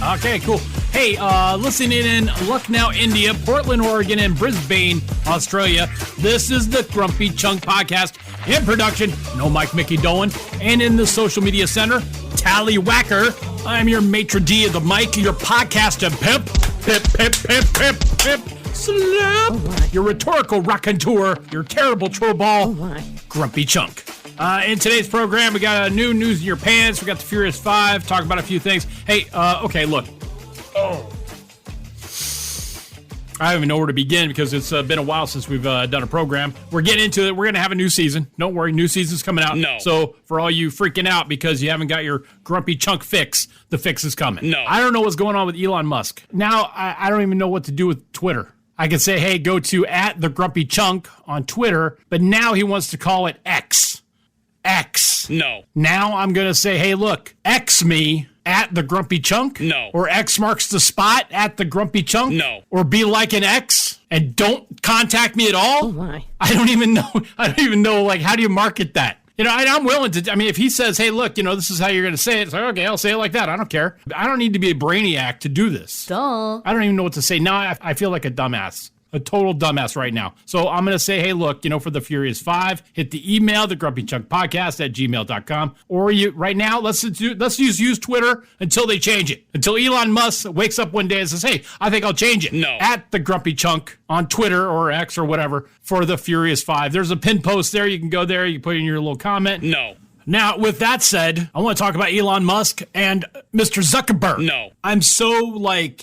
Okay, cool. Hey, listening in Lucknow, India, Portland, Oregon, and Brisbane, Australia, this is the Grumpy Chunk Podcast. In production, no Mike Mickey Dolan. And in the social media center, Tally Whacker. I'm your maitre d' of the mic, your podcast and pimp. Slap. Your rhetorical raconteur, your terrible trollball, Grumpy Chunk. In today's program, we got a new news in your pants. We got the Furious 5, talk about a few things. Hey, okay, look. Oh. I don't even know where to begin because it's been a while since we've done a program. We're getting into it. We're going to have a new season. Don't worry, new season's coming out. No. So for all you freaking out because you haven't got your Grumpy Chunk fix, the fix is coming. No. I don't know what's going on with Elon Musk. Now, I don't even know what to do with Twitter. I could say, hey, go to @thegrumpychunk on Twitter, but now he wants to call it X. X. No. Now I'm going to say, hey, look, X me @thegrumpychunk. No. Or X marks the spot @thegrumpychunk. No. Or be like an X and don't contact me at all. Oh my. I don't even know, like, how do you market that? You know, I'm willing to, I mean, if he says, hey, look, you know, this is how you're going to say it, it's like, okay, I'll say it like that. I don't care. I don't need to be a brainiac to do this. Duh. I don't even know what to say. Now I feel like a dumbass. A total dumbass right now. So I'm going to say, hey, look, you know, for the Furious 5, hit the email, thegrumpychunkpodcast@gmail.com. Or right now, let's use Twitter until they change it. Until Elon Musk wakes up one day and says, hey, I think I'll change it. No. @thegrumpychunk on Twitter or X or whatever for the Furious 5. There's a pin post there. You can go there. You can put in your little comment. No. Now, with that said, I want to talk about Elon Musk and Mr. Zuckerberg. No. I'm so,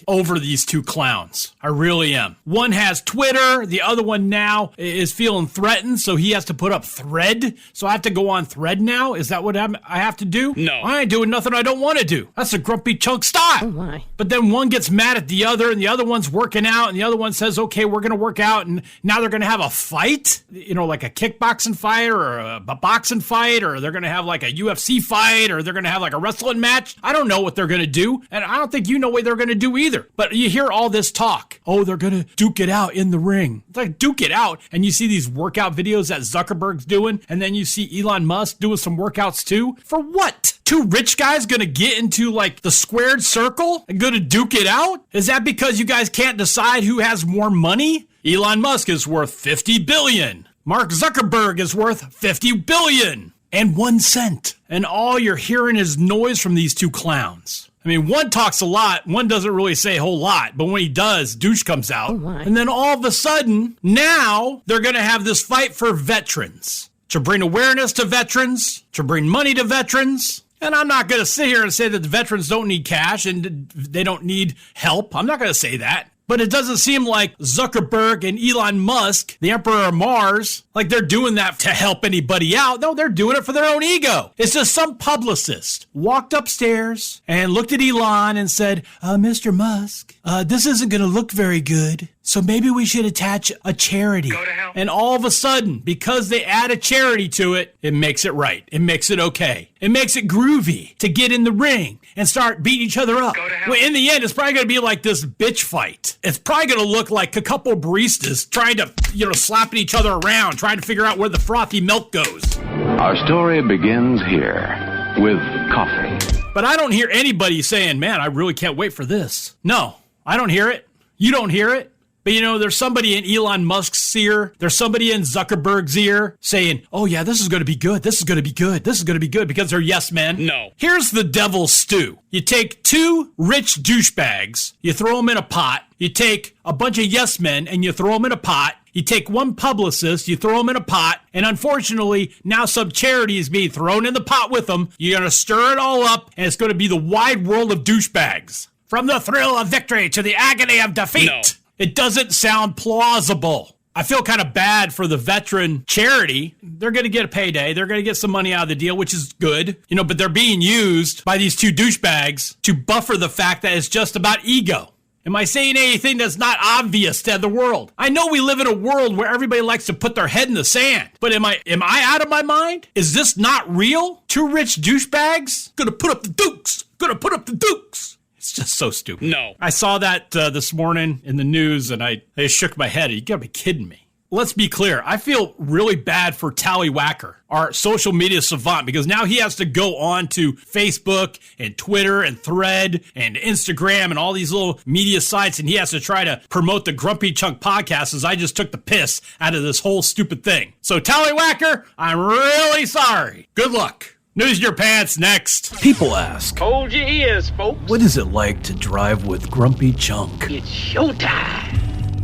over these two clowns. I really am. One has Twitter. The other one now is feeling threatened, so he has to put up Thread. So I have to go on Thread now? Is that what I have to do? No. I ain't doing nothing I don't want to do. That's a Grumpy Chunk style. Oh my. But then one gets mad at the other, and the other one's working out, and the other one says, okay, we're going to work out, and now they're going to have a fight? You know, like a kickboxing fight or a boxing fight, or they're going to have like a UFC fight, or they're going to have like a wrestling match. I don't know what they're going to do, and I don't think you know what they're going to do either. But you hear all this talk. Oh, they're going to duke it out in the ring. It's like, duke it out, and you see these workout videos that Zuckerberg's doing, and then you see Elon Musk doing some workouts too. For what? Two rich guys going to get into like the squared circle and going to duke it out? Is that because you guys can't decide who has more money? Elon Musk is worth $50 billion. Mark Zuckerberg is worth $50 billion. And 1 cent. And all you're hearing is noise from these two clowns. I mean, one talks a lot, one doesn't really say a whole lot, but when he does, douche comes out. And then all of a sudden, now they're going to have this fight for veterans. To bring awareness to veterans, to bring money to veterans. And I'm not going to sit here and say that the veterans don't need cash and they don't need help. I'm not going to say that. But it doesn't seem like Zuckerberg and Elon Musk, the Emperor of Mars, like they're doing that to help anybody out. No, they're doing it for their own ego. It's just some publicist walked upstairs and looked at Elon and said, Mr. Musk, this isn't going to look very good. So maybe we should attach a charity. Go to hell. And all of a sudden, because they add a charity to it, it makes it right. It makes it okay. It makes it groovy to get in the ring and start beating each other up. Go to hell. Well, in the end, it's probably going to be like this bitch fight. It's probably going to look like a couple of baristas trying to, slapping each other around, trying to figure out where the frothy milk goes. Our story begins here with coffee. But I don't hear anybody saying, man, I really can't wait for this. No, I don't hear it. You don't hear it. But, there's somebody in Elon Musk's ear. There's somebody in Zuckerberg's ear saying, oh, yeah, this is going to be good. This is going to be good. This is going to be good because they're yes men. No. Here's the devil's stew. You take two rich douchebags, you throw them in a pot. You take a bunch of yes men and you throw them in a pot. You take one publicist, you throw them in a pot, and unfortunately, now some charity is being thrown in the pot with them. You're going to stir it all up, and it's going to be the wide world of douchebags. From the thrill of victory to the agony of defeat. No. It doesn't sound plausible. I feel kind of bad for the veteran charity. They're going to get a payday. They're going to get some money out of the deal, which is good. But they're being used by these two douchebags to buffer the fact that it's just about ego. Am I saying anything that's not obvious to the world? I know we live in a world where everybody likes to put their head in the sand. But am I out of my mind? Is this not real? Two rich douchebags? Gonna put up the dukes. Gonna put up the dukes. It's just so stupid. No. I saw that this morning in the news, and I shook my head. You gotta be kidding me. let's be clear. I feel really bad for Tallywhacker, our social media savant, because now he has to go on to Facebook and Twitter and Thread and Instagram and all these little media sites, and he has to try to promote the Grumpy Chunk podcast as I just took the piss out of this whole stupid thing. So Tallywhacker, I'm really sorry. Good luck. News in your pants next. People ask, Hold your ears, folks. what is it like to drive with Grumpy Chunk? It's showtime.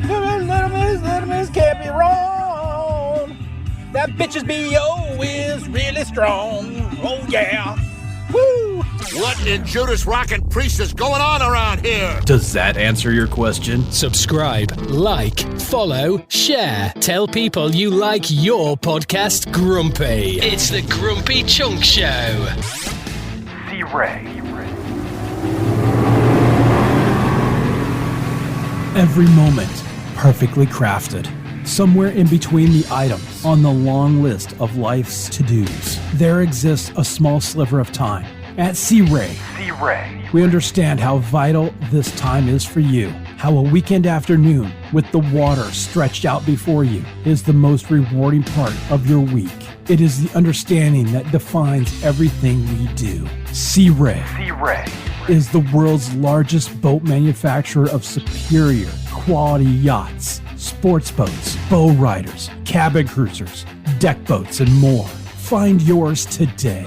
Little miss can't be wrong. That bitch's B.O. is really strong. Oh, yeah. Woo! What in Judas Rockin' Priest is going on around here? Does that answer your question? Subscribe, like, follow, share. Tell people you like your podcast Grumpy. It's the Grumpy Chunk Show. Every moment perfectly crafted. Somewhere in between the items on the long list of life's to-dos, there exists a small sliver of time. At C-Ray, we understand how vital this time is for you. How a weekend afternoon with the water stretched out before you is the most rewarding part of your week. It is the understanding that defines everything we do. C-Ray is the world's largest boat manufacturer of superior quality yachts, sports boats, bow riders, cabin cruisers, deck boats, and more. Find yours today.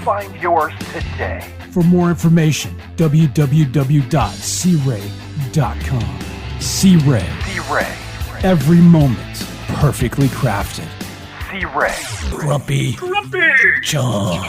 For more information, www.searay.com. Sea-Ray. Every moment perfectly crafted. Grumpy Chunk.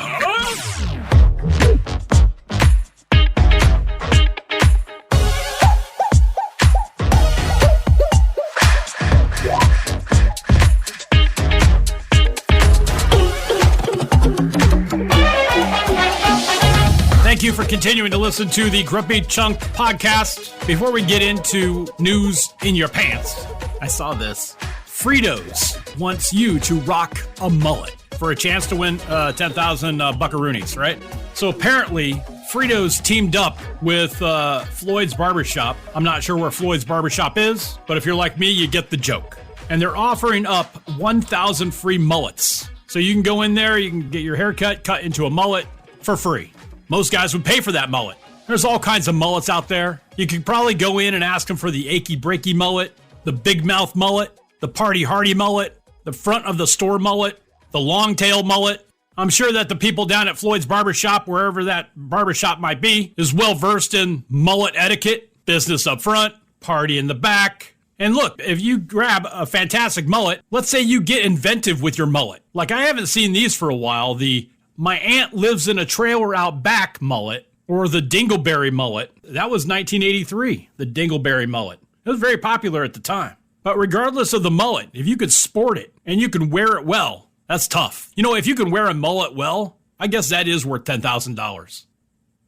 Thank you for continuing to listen to the Grumpy Chunk podcast. Before we get into news in your pants, I saw this. Fritos wants you to rock a mullet for a chance to win 10,000 buckaroonies, right? So apparently, Fritos teamed up with Floyd's Barbershop. I'm not sure where Floyd's Barbershop is, but if you're like me, you get the joke. And they're offering up 1,000 free mullets. So you can go in there, you can get your haircut cut into a mullet for free. Most guys would pay for that mullet. There's all kinds of mullets out there. You could probably go in and ask them for the achy breaky mullet, the big mouth mullet, the party hardy mullet, the front of the store mullet, the long tail mullet. I'm sure that the people down at Floyd's Barbershop, wherever that barbershop might be, is well versed in mullet etiquette, business up front, party in the back. And look, if you grab a fantastic mullet, let's say you get inventive with your mullet. Like I haven't seen these for a while, the my aunt lives in a trailer out back mullet, or the dingleberry mullet. That was 1983, the dingleberry mullet. It was very popular at the time. But regardless of the mullet, if you could sport it and you can wear it well, that's tough. You know, if you can wear a mullet well, I guess that is worth $10,000.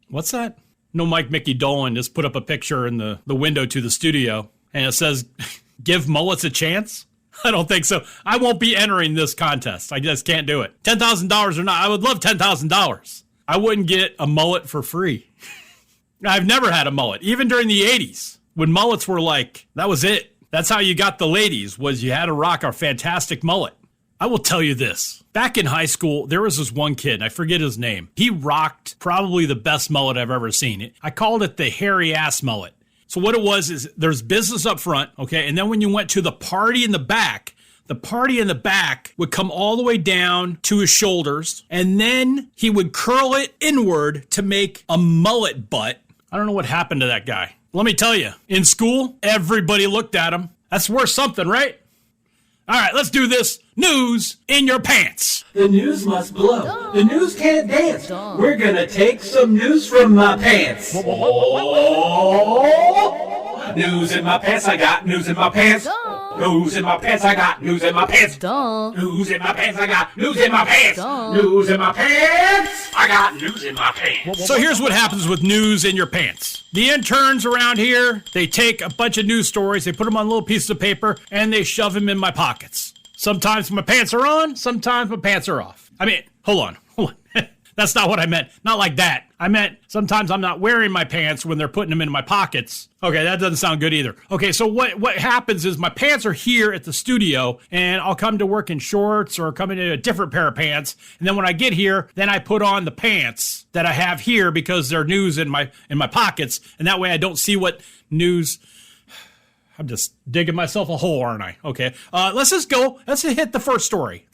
What's that? No, Mike Mickey Dolan just put up a picture in the window to the studio, and it says, give mullets a chance? I don't think so. I won't be entering this contest. I just can't do it. $10,000 or not, I would love $10,000. I wouldn't get a mullet for free. I've never had a mullet, even during the 80s, when mullets were like, that was it. That's how you got the ladies, was you had to rock a fantastic mullet. I will tell you this. Back in high school, there was this one kid, I forget his name. He rocked probably the best mullet I've ever seen. I called it the hairy ass mullet. So what it was is there's business up front, okay? And then when you went to the party in the back would come all the way down to his shoulders, and then he would curl it inward to make a mullet butt. I don't know what happened to that guy. Let me tell you, in school, everybody looked at him. That's worth something, right? All right, let's do this. News in your pants. The news must blow. The news can't dance. We're gonna take some news from my pants. Oh, news in my pants, I got news in my pants. News in my pants, I got news in my pants. News in my pants, I got news in my pants. News in my pants, I got news in my pants. So here's what happens with news in your pants. The interns around here, they take a bunch of news stories, they put them on little pieces of paper, and they shove them in my pockets. Sometimes my pants are on, sometimes my pants are off. I mean, hold on. That That's not what I meant. Not like that. I meant sometimes I'm not wearing my pants when they're putting them into my pockets. Okay, that doesn't sound good either. Okay, so what happens is my pants are here at the studio, and I'll come to work in shorts or come in a different pair of pants, and then when I get here, then I put on the pants that I have here because they're news in my pockets, and that way I don't see what news. I'm just digging myself a hole, aren't I? Okay, let's just go. Let's hit the first story.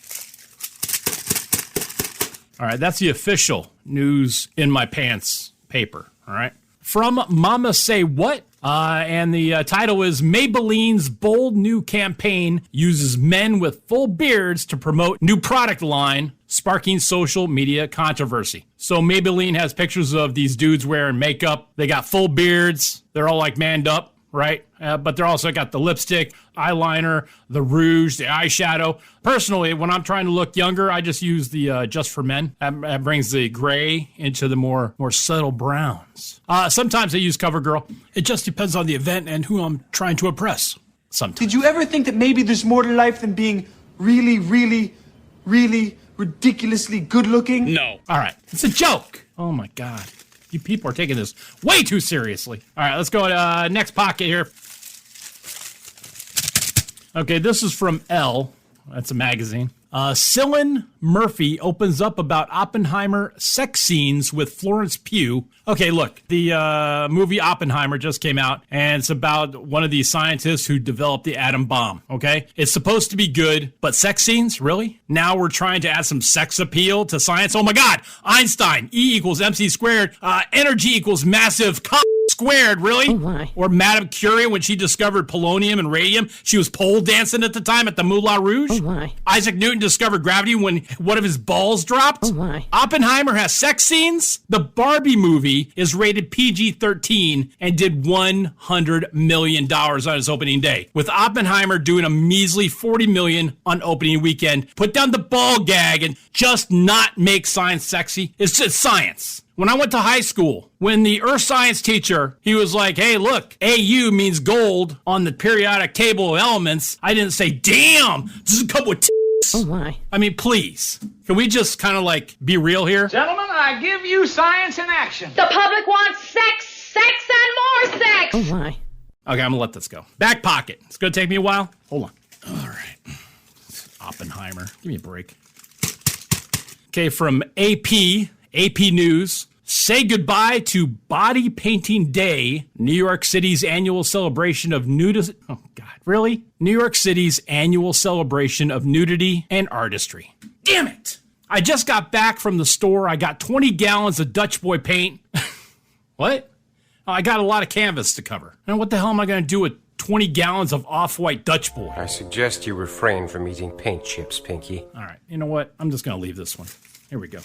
All right, that's the official news in my pants paper, all right? From Mama Say What? And the title is Maybelline's bold new campaign uses men with full beards to promote new product line, sparking social media controversy. So Maybelline has pictures of these dudes wearing makeup. They got full beards. They're all like manned up, right? But they're also got the lipstick, eyeliner, the rouge, the eyeshadow. Personally, when I'm trying to look younger, I just use the Just for Men. That brings the gray into the more subtle browns. Sometimes I use CoverGirl. It just depends on the event and who I'm trying to impress. Sometimes. Did you ever think that maybe there's more to life than being really, really, really ridiculously good looking? No. All right. It's a joke. Oh, my God. You people are taking this way too seriously. All right, let's go to next pocket here. Okay, this is from Elle. That's a magazine. Cillian Murphy opens up about Oppenheimer sex scenes with Florence Pugh. Okay, look, the movie Oppenheimer just came out, and it's about one of these scientists who developed the atom bomb, okay? It's supposed to be good, but sex scenes? Really? Now we're trying to add some sex appeal to science? Oh my God! Einstein, E equals MC squared, energy equals massive squared, really? Oh my. Or Madame Curie, when she discovered polonium and radium, she was pole dancing at the time at the Moulin Rouge. Oh my. Isaac Newton discovered gravity when one of his balls dropped. Oh my. Oppenheimer has sex scenes. The Barbie movie is rated PG-13 and did $100 million on its opening day, with Oppenheimer doing a measly $40 million on opening weekend. Put down the ball gag and just not make science sexy. It's just science. When I went to high school, when the earth science teacher, he was like, hey, look, AU means gold on the periodic table of elements, I didn't say, damn, does it come with tits? Oh my. I mean, please, can we just kind of like be real here? Gentlemen, I give you science in action. The public wants sex, sex, and more sex. Oh my. Okay, I'm gonna let this go. Back pocket. It's gonna take me a while. Hold on. All right. Oppenheimer. Give me a break. Okay, from AP News. Say goodbye to Body Painting Day, New York City's annual celebration of nudity. Oh, God, really? New York City's annual celebration of nudity and artistry. Damn it! I just got back from the store. I got 20 gallons of Dutch Boy paint. What? Oh, I got a lot of canvas to cover. And what the hell am I going to do with 20 gallons of off-white Dutch Boy? I suggest you refrain from eating paint chips, Pinky. All right, you know what? I'm just going to leave this one. Here we go.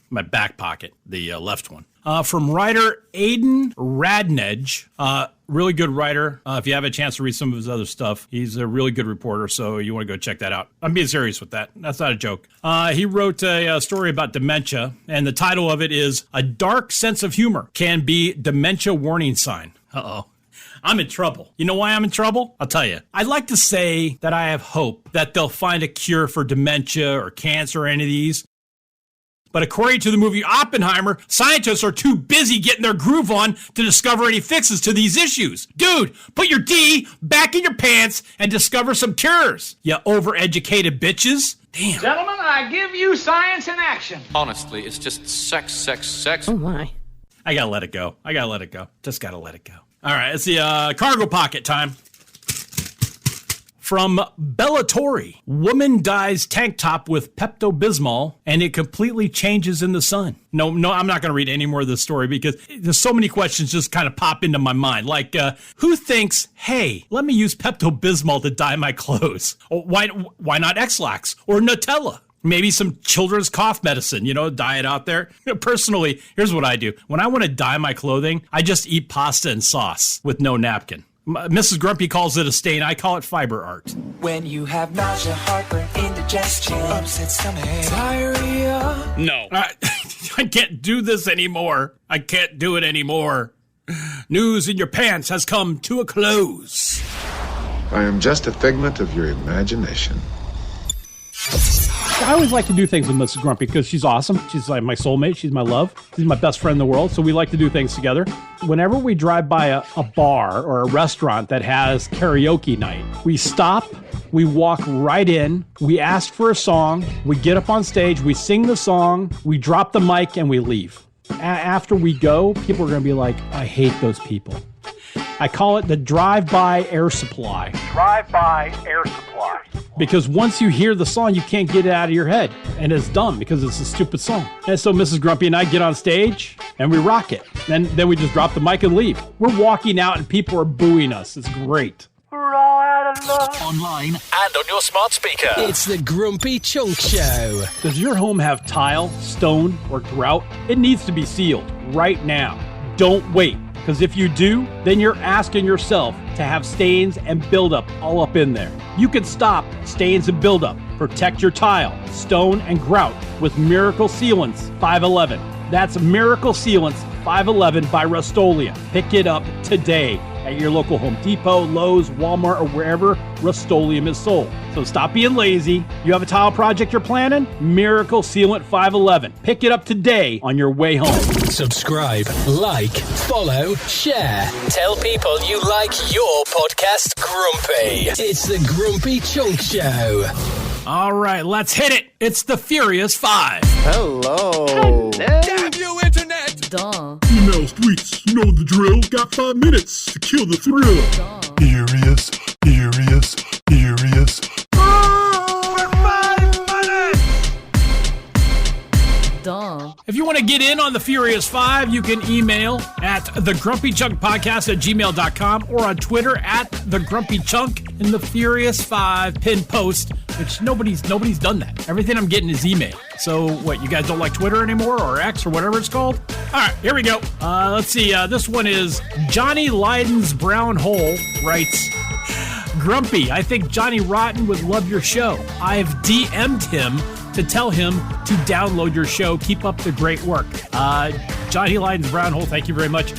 My back pocket, the left one. From writer Aidan Radnedge, really good writer. If you have a chance to read some of his other stuff, he's a really good reporter, so you want to go check that out. I'm being serious with that. That's not a joke. He wrote a story about dementia, and the title of it is A Dark Sense of Humor Can Be Dementia Warning Sign. Uh-oh. I'm in trouble. You know why I'm in trouble? I'll tell you. I'd like to say that I have hope that they'll find a cure for dementia or cancer or any of these. But according to the movie Oppenheimer, scientists are too busy getting their groove on to discover any fixes to these issues. Dude, put your D back in your pants and discover some cures, you overeducated bitches. Damn. Gentlemen, I give you science in action. Honestly, it's just sex, sex, sex. Oh my. I gotta let it go. Just gotta let it go. All right, it's the cargo pocket time. From Bellatori, woman dyes tank top with Pepto-Bismol and it completely changes in the sun. No, I'm not going to read any more of this story because there's so many questions just kind of pop into my mind. Like, who thinks, hey, let me use Pepto-Bismol to dye my clothes? Or why not X-Lax or Nutella? Maybe some children's cough medicine, dye it out there. Personally, here's what I do. When I want to dye my clothing, I just eat pasta and sauce with no napkin. Mrs. Grumpy calls it a stain. I call it fiber art. When you have nausea, heartburn, indigestion, upset stomach, diarrhea. No. I can't do this anymore. I can't do it anymore. News in Your Pants has come to a close. I am just a figment of your imagination. I always like to do things with Mrs. Grumpy because she's awesome. She's like my soulmate. She's my love. She's my best friend in the world. So we like to do things together. Whenever we drive by a bar or a restaurant that has karaoke night, we stop, we walk right in, we ask for a song, we get up on stage, we sing the song, we drop the mic, and we leave. After we go, people are going to be like, I hate those people. I call it the drive-by air supply. Drive-by air supply. Because once you hear the song, you can't get it out of your head. And it's dumb because it's a stupid song. And so Mrs. Grumpy and I get on stage and we rock it. And then we just drop the mic and leave. We're walking out and people are booing us. It's great. Online and on your smart speaker. It's the Grumpy Chunk Show. Does your home have tile, stone, or grout? It needs to be sealed right now. Don't wait. Because if you do, then you're asking yourself to have stains and buildup all up in there. You can stop stains and buildup. Protect your tile, stone, and grout with Miracle Sealants 511. That's Miracle Sealants 511 by Rust-Oleum. Pick it up today at your local Home Depot, Lowe's, Walmart, or wherever Rust-Oleum is sold. So stop being lazy. You have a tile project you're planning? Miracle Sealant 511. Pick it up today on your way home. Subscribe, like, follow, share. Tell people you like your podcast Grumpy. It's the Grumpy Chunk Show. All right, let's hit it. It's the Furious Five. Hello. Damn you, Internet! Duh. Email tweets, you know the drill. Got 5 minutes to kill the thrill. Furious. Duh. If you want to get in on the Furious Five, you can email at thegrumpychunkpodcast@gmail.com or on Twitter at thegrumpychunk in the Furious Five pinned post, which nobody's done that. Everything I'm getting is email. So what, you guys don't like Twitter anymore or X or whatever it's called? All right, here we go. Let's see. This one is Johnny Lydon's Brown Hole writes, Grumpy, I think Johnny Rotten would love your show. I've DM'd him to tell him to download your show. Keep up the great work. Johnny Lydon's Brown Hole, thank you very much.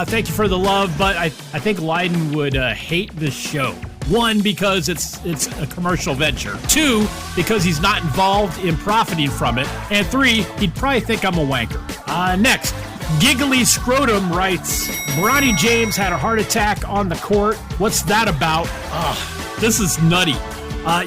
Thank you for the love, but I think Lydon would hate this show. 1, because it's a commercial venture. 2, because he's not involved in profiting from it. And 3, he'd probably think I'm a wanker. Next, Giggly Scrotum writes, Bronny James had a heart attack on the court. What's that about? This is nutty.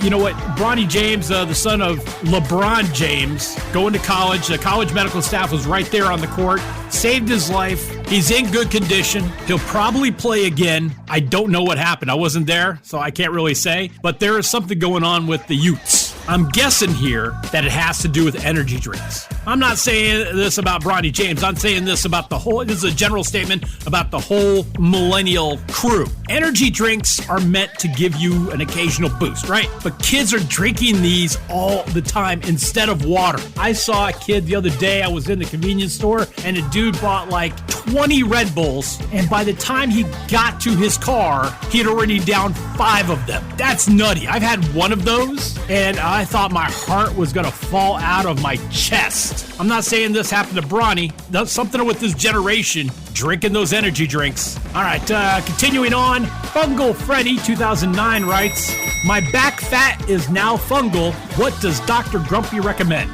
You know what? Bronny James, the son of LeBron James, going to college. The college medical staff was right there on the court. Saved his life. He's in good condition. He'll probably play again. I don't know what happened. I wasn't there, so I can't really say. But there is something going on with the Utes. I'm guessing here that it has to do with energy drinks. I'm not saying this about Bronny James. I'm saying this about the whole, this is a general statement about the whole millennial crew. Energy drinks are meant to give you an occasional boost, right? But kids are drinking these all the time instead of water. I saw a kid the other day, I was in the convenience store, and a dude bought like 20 Red Bulls, and by the time he got to his car, he had already downed 5 of them. That's nutty. I've had one of those, and I thought my heart was gonna fall out of my chest. I'm not saying this happened to Bronny. That's something with this generation drinking those energy drinks. All right, continuing on. Fungal Freddy 2009 writes, my back fat is now fungal. What does Dr. Grumpy recommend?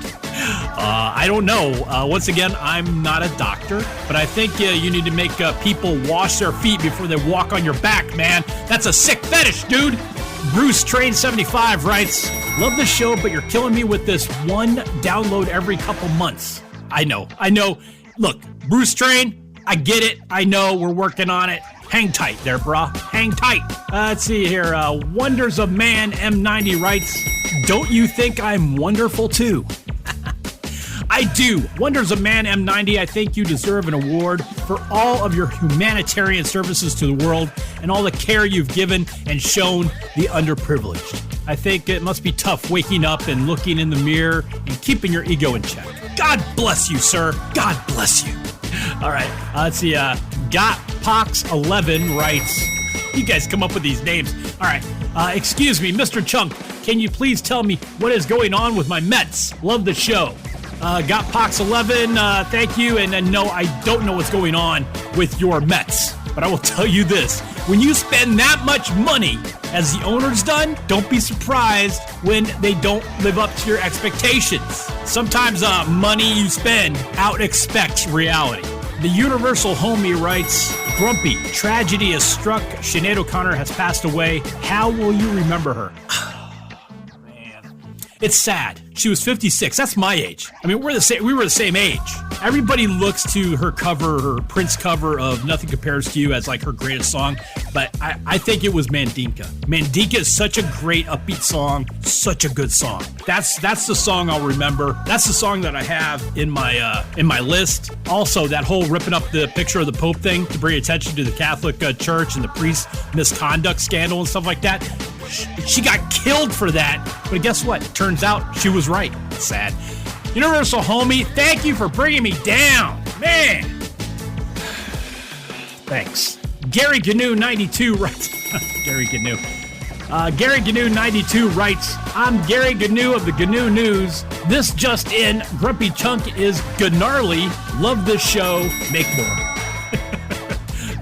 I don't know. Once again, I'm not a doctor, but I think you need to make people wash their feet before they walk on your back, man. That's a sick fetish, dude. Bruce Train 75 writes, love the show, but you're killing me with this one download every couple months. I know. Look, Bruce Train, I get it. I know, we're working on it. Hang tight there, brah. Hang tight. Let's see here. Wonders of Man M90 writes, don't you think I'm wonderful too? I do. Wonders of Man M90, I think you deserve an award for all of your humanitarian services to the world and all the care you've given and shown the underprivileged. I think it must be tough waking up and looking in the mirror and keeping your ego in check. God bless you, sir. God bless you. All right. Let's see. GotPox11 writes, you guys come up with these names. All right. Excuse me, Mr. Chunk, can you please tell me what is going on with my Mets? Love the show. GotPox11, thank you. And no, I don't know what's going on with your Mets. But I will tell you this, when you spend that much money, as the owner's done, don't be surprised when they don't live up to your expectations. Sometimes money you spend out-expects reality. The Universal Homie writes, Grumpy, tragedy has struck. Sinead O'Connor has passed away. How will you remember her? It's sad. She was 56. That's my age. I mean, we were the same age. Everybody looks to her cover, her Prince cover of Nothing Compares to You as like her greatest song, but I think it was Mandinka. Mandinka is such a great upbeat song, such a good song. That's the song I'll remember. That's the song that I have in my list. Also, that whole ripping up the picture of the Pope thing to bring attention to the Catholic Church and the priest misconduct scandal and stuff like that. She got killed for that, but guess what? Turns out she was right. Sad. Universal Homie, thank you for bringing me down. Man. Thanks. Gary Gnu 92 writes. Gary Gnu. Gary Gnu 92 writes, I'm Gary Gnu of the Gnu News. This just in, Grumpy Chunk is gnarly. Love this show. Make more.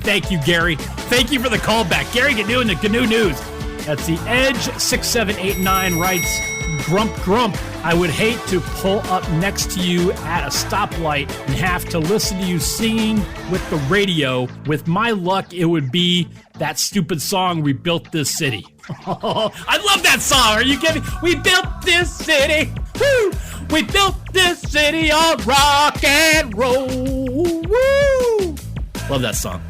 Thank you, Gary. Thank you for the callback. Gary Gnu in the Gnu News. That's the Edge 6789 writes, Grump, I would hate to pull up next to you at a stoplight and have to listen to you singing with the radio. With my luck, it would be that stupid song, We Built This City. Oh, I love that song. Are you kidding? We built this city. Woo! We built this city on rock and roll. Woo! Love that song.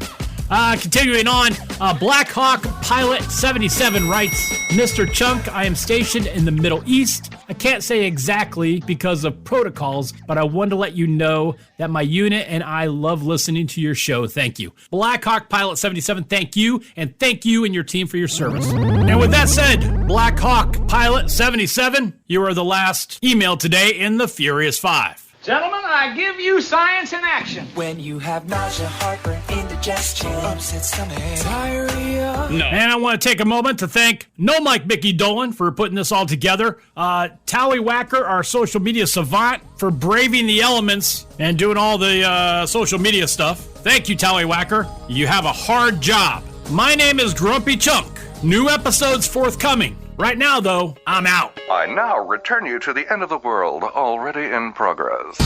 Continuing on, Black Hawk Pilot 77 writes, Mr. Chunk, I am stationed in the Middle East. I can't say exactly because of protocols, but I wanted to let you know that my unit and I love listening to your show. Thank you. Black Hawk Pilot 77, thank you, and thank you and your team for your service. And with that said, Black Hawk Pilot 77, you are the last email today in the Furious Five. Gentlemen, I give you science in action. When you have nausea, heartburn, indigestion, upset stomach, diarrhea. No. And I want to take a moment to thank No Mike Mickey Dolan for putting this all together. Tallywhacker, our social media savant, for braving the elements and doing all the social media stuff. Thank you, Tallywhacker. You have a hard job. My name is Grumpy Chunk. New episodes forthcoming. Right now, though, I'm out. I now return you to the end of the world, already in progress.